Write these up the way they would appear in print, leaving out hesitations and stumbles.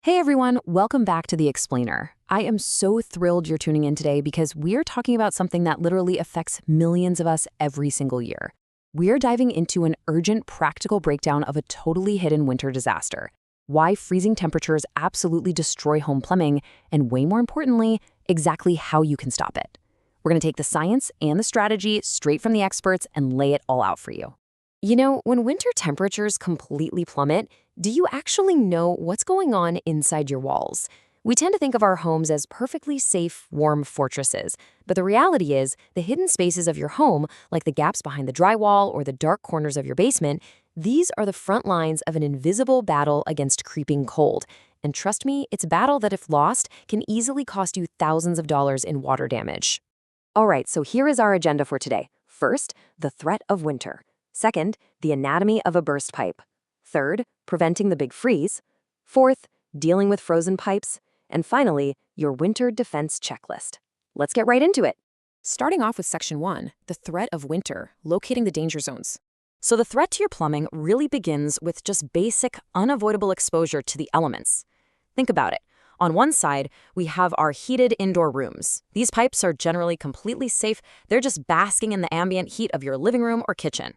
Hey everyone, welcome back to The Explainer. I am so thrilled you're tuning in today because we're talking about something that literally affects millions of us every single year. We're diving into an urgent, practical breakdown of a totally hidden winter disaster, why freezing temperatures absolutely destroy home plumbing, and way more importantly, exactly how you can stop it. We're going to take the science and the strategy straight from the experts and lay it all out for you. You know, when winter temperatures completely plummet, do you actually know what's going on inside your walls? We tend to think of our homes as perfectly safe, warm fortresses, but the reality is the hidden spaces of your home, like the gaps behind the drywall or the dark corners of your basement, these are the front lines of an invisible battle against creeping cold. And trust me, it's a battle that, if lost, can easily cost you thousands of dollars in water damage. All right, so here is our agenda for today. First, the threat of winter. Second, the anatomy of a burst pipe. Third, preventing the big freeze. Fourth, dealing with frozen pipes. And finally, your winter defense checklist. Let's get right into it. Starting off with Section 1, the threat of winter, locating the danger zones. So the threat to your plumbing really begins with just basic, unavoidable exposure to the elements. Think about it. On one side, we have our heated indoor rooms. These pipes are generally completely safe. They're just basking in the ambient heat of your living room or kitchen.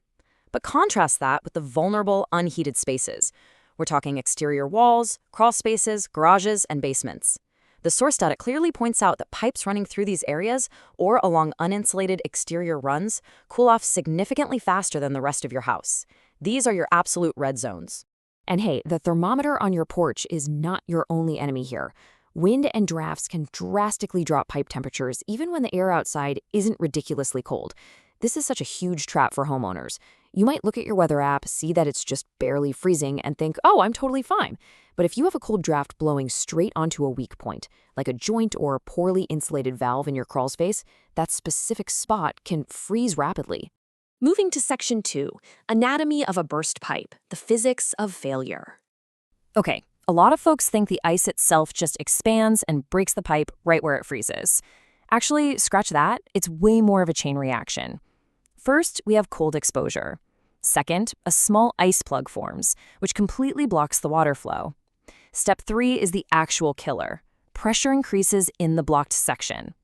But contrast that with the vulnerable, unheated spaces. We're talking exterior walls, crawl spaces, garages, and basements. The source data clearly points out that pipes running through these areas or along uninsulated exterior runs cool off significantly faster than the rest of your house. These are your absolute red zones. And hey, the thermometer on your porch is not your only enemy here. Wind and drafts can drastically drop pipe temperatures even when the air outside isn't ridiculously cold. This is such a huge trap for homeowners. You might look at your weather app, see that it's just barely freezing, and think, oh, I'm totally fine. But if you have a cold draft blowing straight onto a weak point, like a joint or a poorly insulated valve in your crawl space, that specific spot can freeze rapidly. Moving to Section 2, Anatomy of a Burst Pipe, the Physics of Failure. Okay, a lot of folks think the ice itself just expands and breaks the pipe right where it freezes. Actually, scratch that, it's way more of a chain reaction. First, we have cold exposure. Second, a small ice plug forms, which completely blocks the water flow. Step 3 is the actual killer. Pressure increases in the blocked section.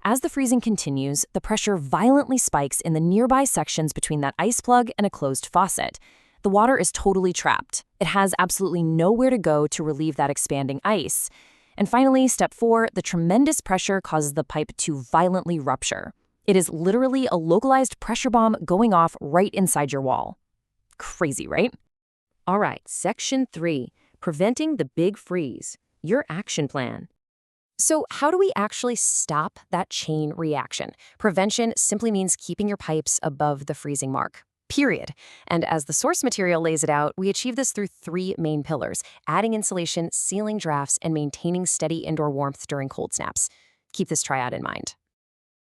As the freezing continues, the pressure violently spikes in the nearby sections between that ice plug and a closed faucet. The water is totally trapped. It has absolutely nowhere to go to relieve that expanding ice. And finally, step 4, the tremendous pressure causes the pipe to violently rupture. It is literally a localized pressure bomb going off right inside your wall. Crazy, right? All right, Section 3, Preventing the Big Freeze, your action plan. So how do we actually stop that chain reaction? Prevention simply means keeping your pipes above the freezing mark. Period. And as the source material lays it out, we achieve this through 3 main pillars: adding insulation, sealing drafts, and maintaining steady indoor warmth during cold snaps. Keep this triad in mind.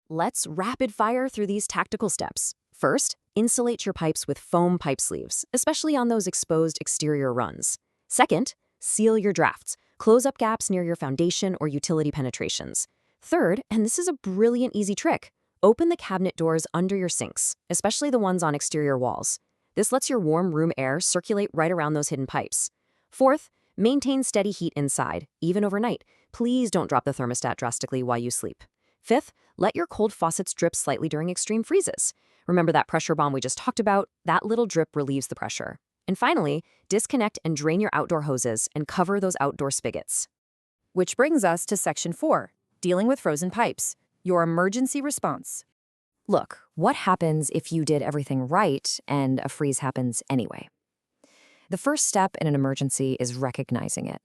Let's rapid fire through these tactical steps. First, insulate your pipes with foam pipe sleeves, especially on those exposed exterior runs. Second, seal your drafts. Close up gaps near your foundation or utility penetrations. Third, and this is a brilliant, easy trick, open the cabinet doors under your sinks, especially the ones on exterior walls. This lets your warm room air circulate right around those hidden pipes. Fourth, maintain steady heat inside, even overnight. Please don't drop the thermostat drastically while you sleep. Fifth, let your cold faucets drip slightly during extreme freezes. Remember that pressure bomb we just talked about? That little drip relieves the pressure. And finally, disconnect and drain your outdoor hoses and cover those outdoor spigots. Which brings us to Section 4, Dealing with Frozen Pipes, your emergency response. Look, what happens if you did everything right and a freeze happens anyway? The first step in an emergency is recognizing it.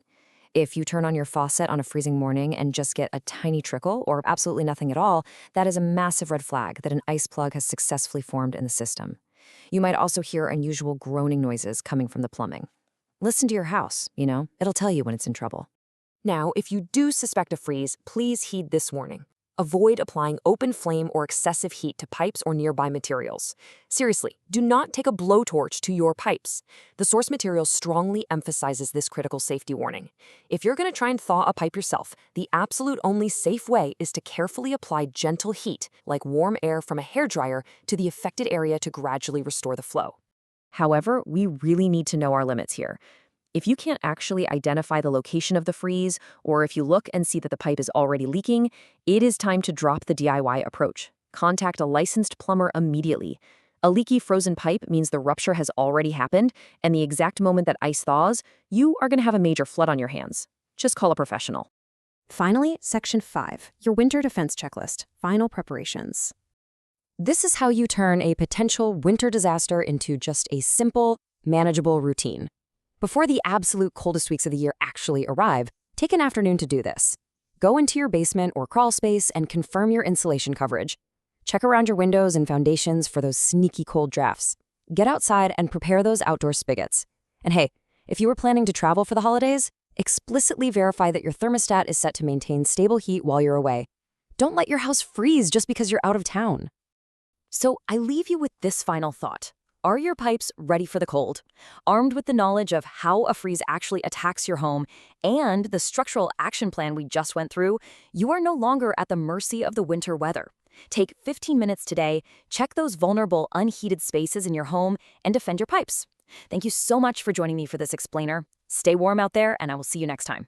If you turn on your faucet on a freezing morning and just get a tiny trickle or absolutely nothing at all, that is a massive red flag that an ice plug has successfully formed in the system. You might also hear unusual groaning noises coming from the plumbing. Listen to your house, it'll tell you when it's in trouble. Now, if you do suspect a freeze, please heed this warning. Avoid applying open flame or excessive heat to pipes or nearby materials. Seriously, do not take a blowtorch to your pipes. The source material strongly emphasizes this critical safety warning. If you're going to try and thaw a pipe yourself, the absolute only safe way is to carefully apply gentle heat, like warm air from a hairdryer, to the affected area to gradually restore the flow. However, we really need to know our limits here. If you can't actually identify the location of the freeze, or if you look and see that the pipe is already leaking, it is time to drop the DIY approach. Contact a licensed plumber immediately. A leaky frozen pipe means the rupture has already happened, and the exact moment that ice thaws, you are going to have a major flood on your hands. Just call a professional. Finally, Section 5, your winter defense checklist, final preparations. This is how you turn a potential winter disaster into just a simple, manageable routine. Before the absolute coldest weeks of the year actually arrive, take an afternoon to do this. Go into your basement or crawl space and confirm your insulation coverage. Check around your windows and foundations for those sneaky cold drafts. Get outside and prepare those outdoor spigots. And hey, if you were planning to travel for the holidays, explicitly verify that your thermostat is set to maintain stable heat while you're away. Don't let your house freeze just because you're out of town. So I leave you with this final thought. Are your pipes ready for the cold? Armed with the knowledge of how a freeze actually attacks your home and the structural action plan we just went through, you are no longer at the mercy of the winter weather. Take 15 minutes today, check those vulnerable, unheated spaces in your home, and defend your pipes. Thank you so much for joining me for this explainer. Stay warm out there, and I will see you next time.